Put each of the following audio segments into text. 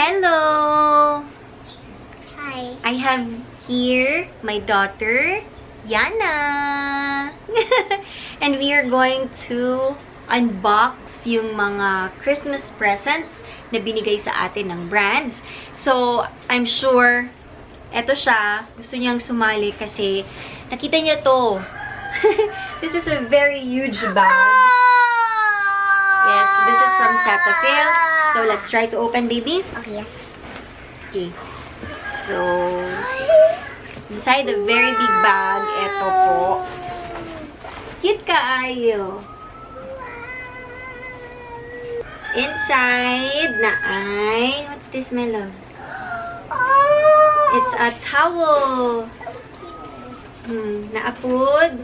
Hello! Hi. I have here my daughter, Yana. And we are going to unbox yung mga Christmas presents na binigay sa atin ng brands. So, I'm sure, eto siya, gusto niyang sumali kasi nakita niya to. This is a very huge bag. Yes, this is from Cetaphil. So, let's try to open, baby. Okay, yes. Okay. So, inside the very big bag, ito po. Cute kaayo. Inside na ay, what's this, my love? It's a towel. Naapod.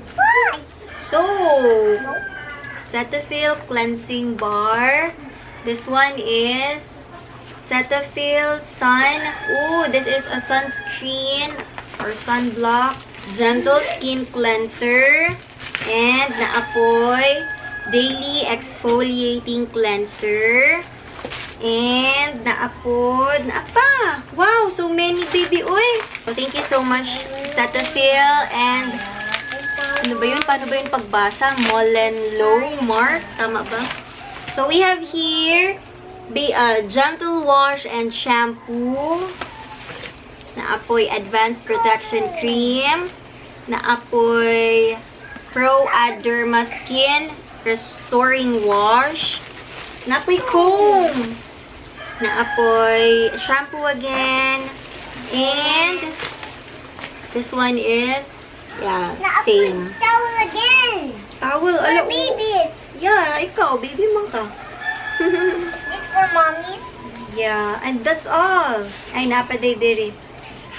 Soap. Cetaphil cleansing bar. This one is Cetaphil Sun. Ooh, this is a sunscreen or sunblock. Gentle skin cleanser. And naapoy daily exfoliating cleanser. And naapod, naapa. Wow, so many, baby. Uy. So, thank you so much, Cetaphil. And ano ba yun? Paano ba yun pagbasa? Molenlow Mark? Tama ba? So, we have here Gentle Wash and Shampoo. Naapoy Advanced Protection Cream. Naapoy Pro Derma Skin Restoring Wash. Naapoy Comb. Naapoy Shampoo again. And this one is, yeah, same. Towel again. Towel. For Ala, babies. yeah, ikaw, baby man ka. Is this for mommies? Yeah, and that's all. Ay, napaday diri.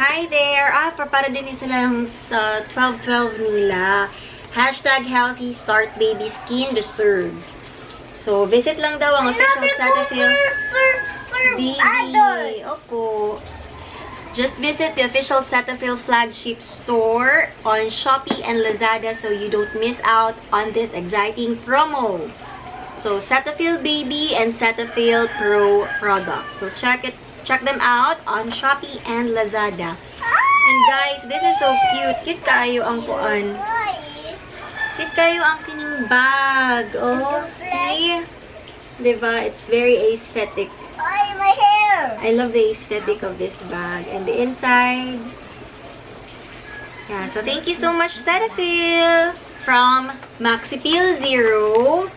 Hi there! Para din silang sa 12-12 nila. Hashtag healthy start baby skin deserves. So, visit lang daw ang official Cetaphil For baby. adults. Opo. Just visit the official Cetaphil flagship store on Shopee and Lazada so you don't miss out on this exciting promo. So, Cetaphil Baby and Cetaphil Pro products. So, check them out on Shopee and Lazada. And guys, this is so cute. Cute kayo ang kuan. Cute kayo ang kining bag. Oh, see? Diba? It's very aesthetic. Ay, my hair. I love the aesthetic of this bag. And the inside. Yeah, so thank you so much, Cetaphil. From Maxipil Zero.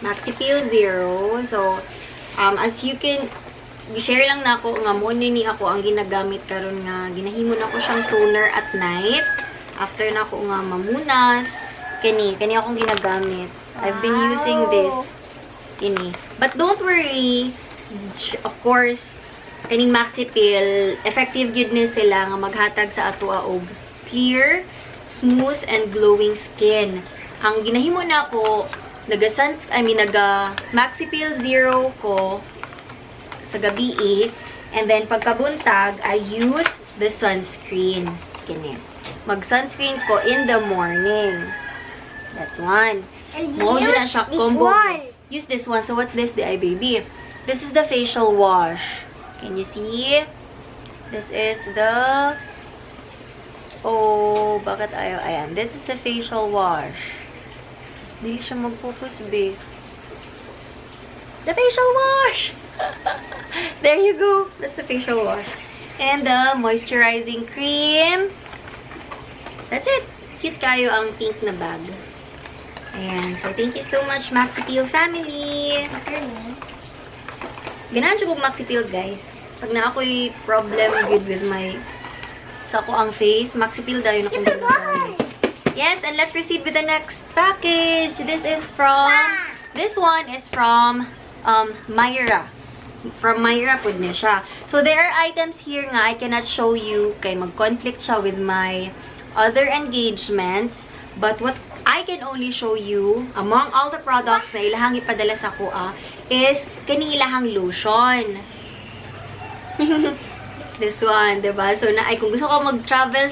Maxipil Zero. So, as you can, i-share lang na ako nga mo ni ako ang ginagamit karon nga ginahimon ako siyang toner at night. After na ako nga mamunas, kani akong ginagamit. I've been using this. Kini. But don't worry, of course, kaning Maxipil, effective gyud ni sila nga maghatag sa ato og clear, smooth and glowing skin. Ang ginahimo na ako, naga Maxipil Zero ko sa gabi, and then pagkabuntag, I use the sunscreen. Kini. Mag-sunscreen ko in the morning. That one. And Mo use na siya this combo. one. Use this one. So, what's this, the baby? This is the facial wash. Can you see? This is the... Oh, bakit ayaw? Ayan. This is the facial wash. Hindi siya mag-focus, babe. The facial wash! There you go. That's the facial wash. And the moisturizing cream. That's it. Cute kayo ang pink na bag. Ayan. So, thank you so much, Maxipil family. Ganahan siya kong Maxipil, guys. Pag na ako'y problem good with my sa ko ang face, Maxipil daw yun akong ginagamit. Yes, and let's proceed with the next package. This one is from Myra. From Myra po niya siya. So, there are items here nga I cannot show you kay mag-conflict siya with my other engagements. But what I can only show you, among all the products na ilahang ipadala sa kuha, is kaning ilahang lotion. This one, diba? So, kung gusto ko mag-travel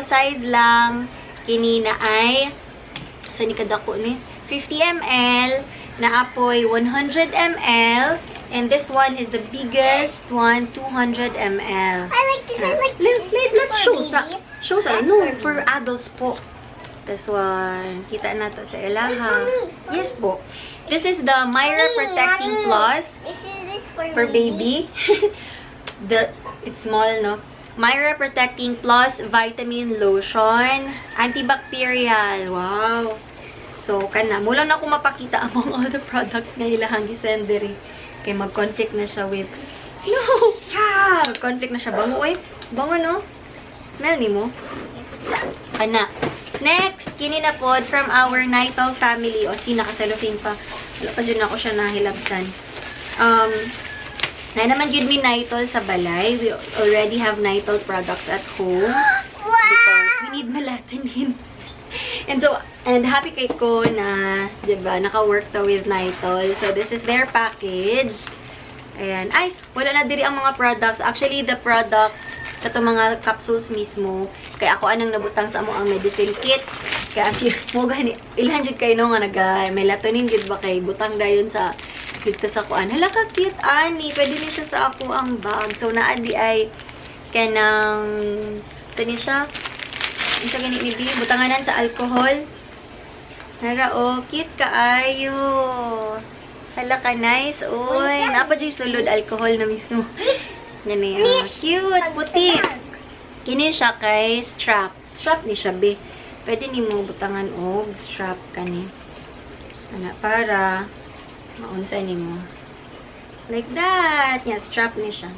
size lang, kini na ay, saan ni kadako ni? 50 ml, na apoy 100 ml, And this one is the biggest one, 200 ml. I like this. I like this. Let's show for sa baby. show sa That's no for for adults po. This one, kita na to sa ilaha. Mommy, Yes po. This is the Myra Mommy, Protecting Mommy. Plus This is for baby. It's small, no? Myra Protecting Plus Vitamin Lotion, antibacterial. Wow. So, kana. Mula na ako mapakita among all the products nga ilahang gisendere. Kay mag-conflict na siya with... No! Mag-conflict na siya. Bango, eh. Bango, no? Smell ni mo? Kana. Next, kini na pod from our Nitol family. O, si nakasalufin pa. Wala pa dyan ako siya nahilabsan. Na naman yun mi Nitol sa balay. We already have Nitol products at home. Because we need melatonin. And happy kay ko na, diba, naka-work to with Nitol. So, this is their package. Ayan. Ay, wala na diri ang mga products. Actually, the products sa itong mga capsules mismo, kaya ako anang nabutang sa amo ang medicine kit. Kaya as yun, mo gani, ilan dyan kayo no nga nag-melatonin, gid ba kay butang dayon sa dito sa kuan. Hala ka cute, ani. Pwede ni siya sa ako ang bag. So, naadi ay kanang, saan siya? Isa gani ni Bi, butanganan sa alcohol. Nara, oh, cute kaayo. Hala ka, nice. Uy, napa dyan sulod alcohol na mismo. Yan eh, cute, puti. Kini siya kay strap. Strap ni siya, Bi. Pwede ni mo butangan og strap kani. Ana, para maunsa ni mo. Like that. Yan, strap ni siya.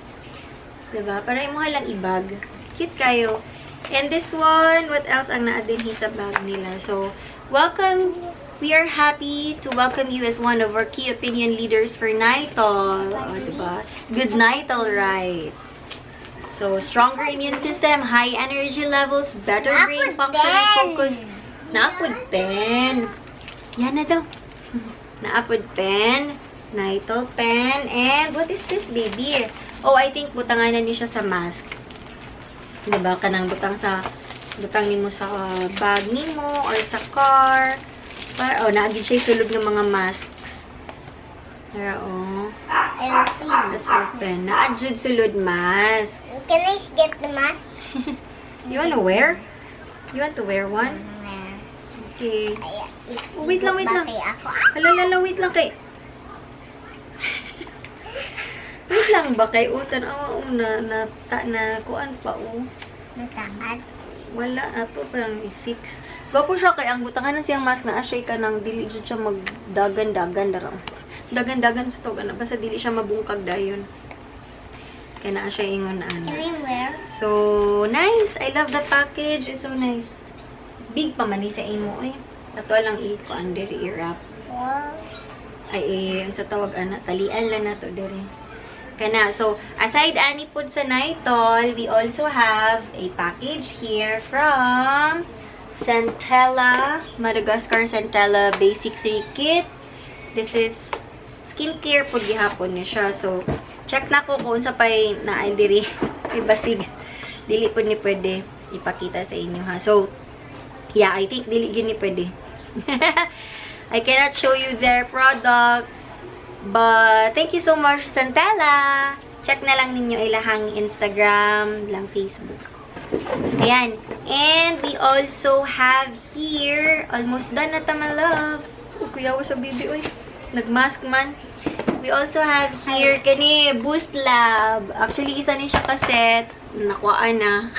Diba? Para imo lang ibag. Cute kayo. And this one, what else ang naadinhi sa bag nila? So, welcome. We are happy to welcome you as one of our key opinion leaders for Nitol. Oh, diba? Good Nitol, right? So, stronger immune system, high energy levels, better brain function and focus. Naapod pen. Yan na daw. Naapod pen. Nitol pen. And what is this, baby? Oh, I think butanganan niya siya sa mask. Diba? Kanang butang nimo sa bag nimo or sa car. Para, oh, naagid siya sulog ng mga masks. Para, oh. I'll see. Let's open. Naadjud sulod mask. Can I get the mask? You want to wear? You want to wear one? Okay. Oh, wait lang, wait lang. Halala, wait lang kay... Wait lang ba kay utan na kuan pa Natakad. wala ato parang i-fix. Gwapo siya kay ang butangan siyang mask na asay ka nang dili jud siya magdagan-dagan dara. Dagan-dagan sa tog ana basta dili siya mabungkag dayon. Kaya na siya ingon na ano. Can I wear? So, nice. I love the package. It's so nice. Big pa man ni sa imo eh. Ato lang i-ko under i-wrap. Wow. Ay, ang sa tawag ana, talian lang nato diri. Kana. So, aside ani pod sa Nitol, we also have a package here from Centella, Madagascar Centella Basic 3 Kit. This is skincare pod gihapon ni siya. So, check na ko kung sa pay naay diri. Kay basig. Dili pod ni pwede ipakita sa inyo ha. So, yeah, I think dili gyud ni pwede. I cannot show you their products. But, thank you so much, Centella. Check na lang ninyo ilahang Instagram, lang Facebook. Ayan. And we also have here, almost done na tama, love. Kuyawa sa baby, oy. Nagmask man. We also have here, kani, Boost Lab. Actually, isa ni siya kaset. Nakuhaan na.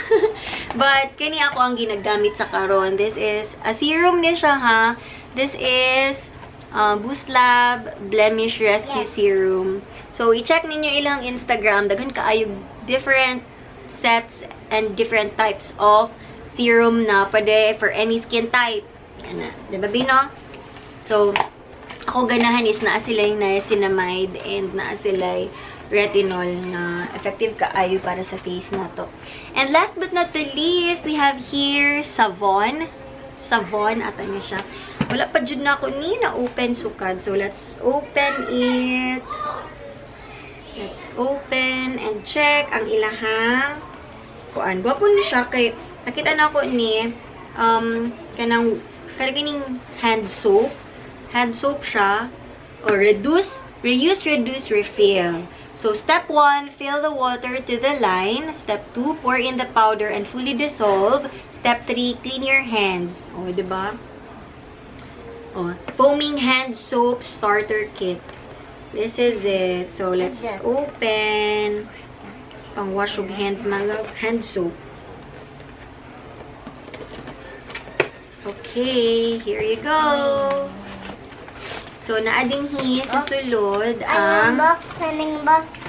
But, kani ako ang ginagamit sa karon. This is, a serum ni siya, ha. This is, Boost Lab Blemish Rescue Serum. So, i-check ninyo ilang Instagram. Daghan kaayog different sets and different types of serum na pwede for any skin type. Yan na. Diba, Bino? So, ako ganahan is naa sila yung niacinamide and naa sila retinol na effective kaayo para sa face na to. And last but not the least, we have here Savon. Savon, ata niya siya. Wala pa jud na ako ni na-open sukad. So, let's open it. Let's open and check ang ilahang kuan. Gwapo ni siya kay nakita na ako ni kanang hand soap. Hand soap siya or reduce reuse, reduce, refill. So, step 1, fill the water to the line. Step 2, pour in the powder and fully dissolve. Step 3, clean your hands. O, diba? O, foaming hand soap starter kit. This is it. So, let's open. Pang wash of hands, my love. Hand soap. Okay, here you go. So, naadinghi sa sulod Anong ang... box?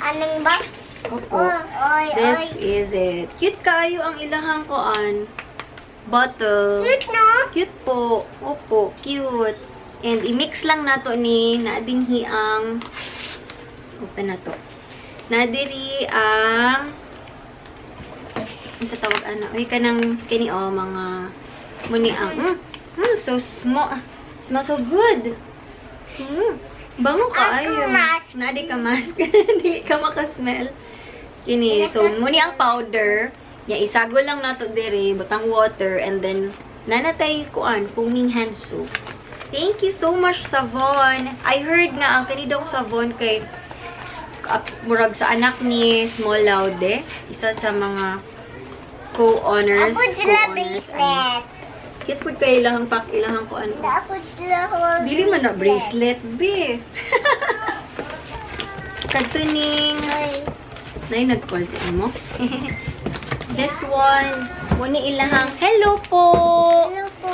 Anong box? Opo. Oy, This is it. Cute kayo ang ilahang koan. Bottle. Cute, no? Cute po. Opo, cute. And i-mix lang nato ni naadinghi ang... Open na to. Nadiri ang... Ano sa tawag ano? Uy, kanang kini o mga... Muni ang... so small. Smells so good. Bango ka ayo. Nadi ka mask. Dili ka makasmell. Kini. So, muni ang powder. Ya, isago lang nato diri. Butang water. And then, nanatay kuan. Foaming hand soap. Thank you so much, Savon. I heard nga, ang kanidong Savon kay murag sa anak ni Small Laude. Isa sa mga co-owners. Ako sila bracelet. Kit po kayo ilahang pak, ilahang ko ano. Ako sila ko. Dili man na bracelet, be. Katuning. Nay, nag-call sa imo. This one. Muni ilahang, hello po! Hello po.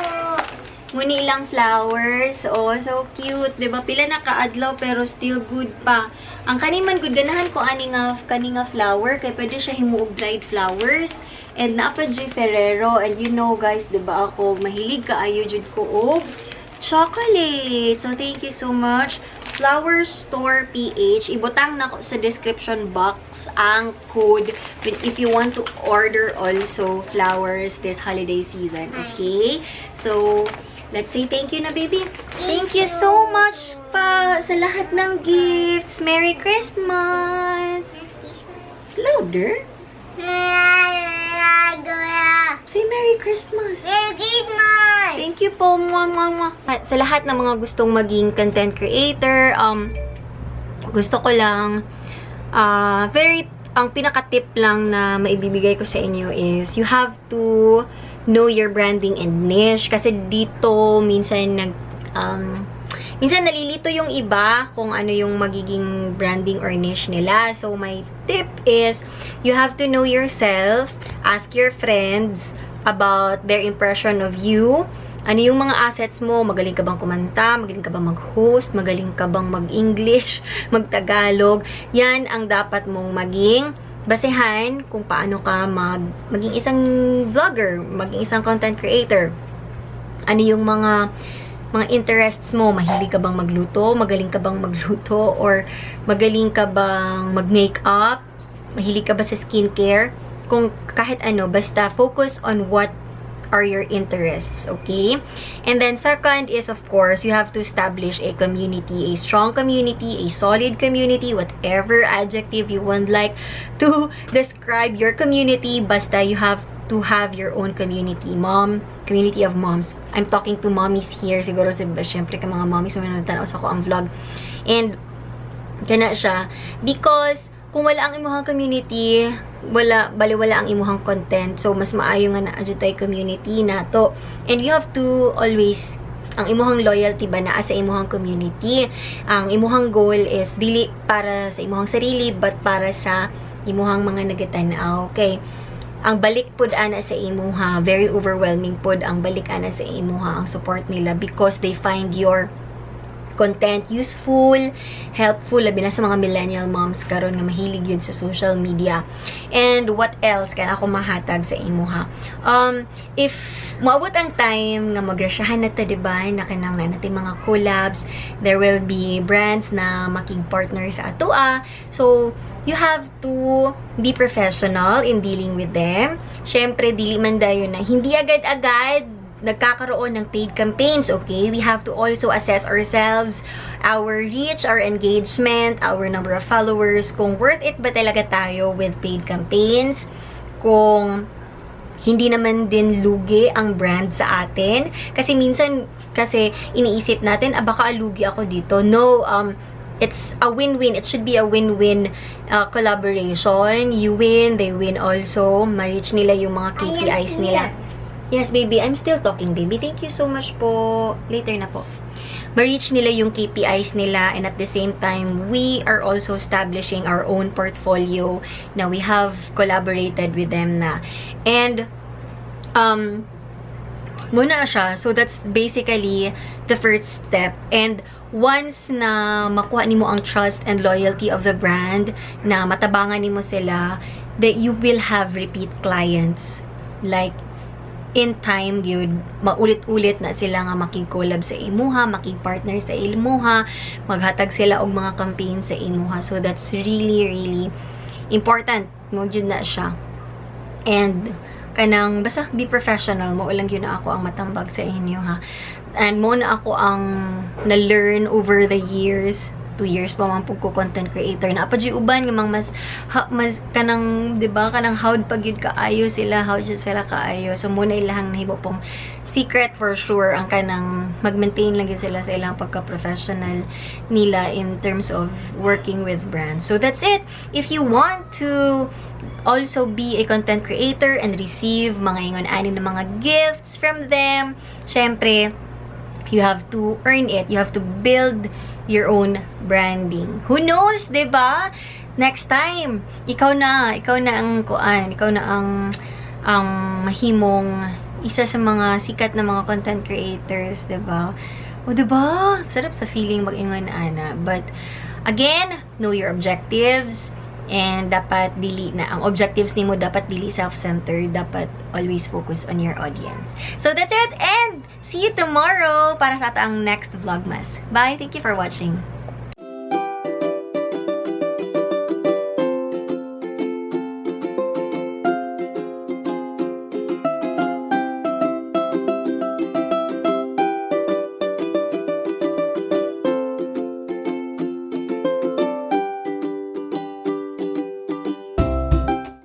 Muni ilang flowers. Oh, so cute. Diba? Pila na kaadlaw pero still good pa. Ang kaniman good, ganahan ko ani nga flower. Kaya pwede siya himuog dried flowers. And naapa J. Ferrero. And you know guys, diba ako, mahilig kaayo jud ko og chocolate. So thank you so much. Flower Store PH. Ibutang na ko sa description box ang code if you want to order also flowers this holiday season. Okay? So, let's say thank you na, baby. Thank you so much pa sa lahat ng gifts. Merry Christmas! Louder? Say Merry Christmas! Merry Christmas! Thank you po, sa lahat ng mga gustong maging content creator. Gusto ko lang, ang pinaka-tip lang na maibibigay ko sa inyo is, you have to know your branding and niche. Kasi dito, minsan nalilito yung iba kung ano yung magiging branding or niche nila. So, my tip is, you have to know yourself, ask your friends about their impression of you. Ano yung mga assets mo? Magaling ka bang kumanta? Magaling ka bang mag-host? Magaling ka bang mag-English? Mag-Tagalog? Yan ang dapat mong maging basehan kung paano ka maging isang vlogger, maging isang content creator. Ano yung mga interests mo? Mahilig ka bang magluto? Magaling ka bang magluto? Or magaling ka bang mag-makeup? Mahilig ka ba sa skincare? Kung kahit ano, basta focus on what are your interests, okay? And then second is, of course, you have to establish a community, a strong community, a solid community, whatever adjective you would like to describe your community, basta you have to have your own community. Community of moms. I'm talking to mommies here. Siguro, syempre, ka mga mommies, manunod-tanaw sa ko ang vlog. And, kana siya. Because, kung wala ang imuhang community, wala ang imuhang content. So, mas maayo nga na tayo community na to. And you have to always, ang imuhang loyalty ba na sa imuhang community. Ang imuhang goal is, dili para sa imuhang sarili, but para sa imuhang mga nagatanaw. Okay? Ang balik pod ana sa imuha, very overwhelming pod ang balik ana sa imuha, ang support nila because they find your content useful, helpful, labi na sa mga millennial moms karon nga mahilig yun sa social media. And what else kan ako mahatag sa imuha? If maabot ang time nga magrasyahan na ta, diba, na kanang natin mga collabs, there will be brands na makig-partner sa atoa. So, you have to be professional in dealing with them. Syempre, dili man dayon na hindi agad-agad nagkakaroon ng paid campaigns, okay? We have to also assess ourselves, our reach, our engagement, our number of followers, kung worth it ba talaga tayo with paid campaigns, kung hindi naman din lugi ang brand sa atin. Kasi minsan, iniisip natin, baka lugi ako dito. No, it's a win-win. It should be a win-win collaboration. You win, they win also. Ma-reach nila yung mga KPIs nila. Yes, baby. I'm still talking, baby. Thank you so much po. Later na po. Ma-reach nila yung KPIs nila, and at the same time, we are also establishing our own portfolio na we have collaborated with them na. And, muna siya. So, that's basically the first step. And, once na makuha nimo ang trust and loyalty of the brand, na matabangan nimo sila, that you will have repeat clients. Like, in time, yun, maulit-ulit na sila nga makig-collab sa imuha, makig-partner sa imuha, maghatag sila og mga campaign sa imuha. So, that's really, really important. Mo yun na siya. And, kanang, basta be professional, mo lang yun na ako ang matambag sa inyo, ha. And mo na ako ang na-learn over the years. 2 years pa man pug ko content creator na pa uban nga mas kanang, di ba, kanang howd pag yun kaayo sila, how jud sila kaayo. So muna ilahang nahibo pong secret for sure ang kanang mag-maintain lang yun sila sa ilang pagka-professional nila in terms of working with brands. So that's it. If you want to also be a content creator and receive mga ingon-ani na mga gifts from them, syempre, you have to earn it. You have to build your own branding. Who knows, 'di ba? Next time, ikaw na ang kuan, ikaw na ang mahimong isa sa mga sikat na mga content creators, 'di ba? O 'di ba? Sarap sa feeling mag-ingon ana. But again, know your objectives. And dapat dili na ang objectives nimo, dapat dili self-centered, dapat always focus on your audience. So that's it, and see you tomorrow para sa atang next vlogmas. Bye, thank you for watching.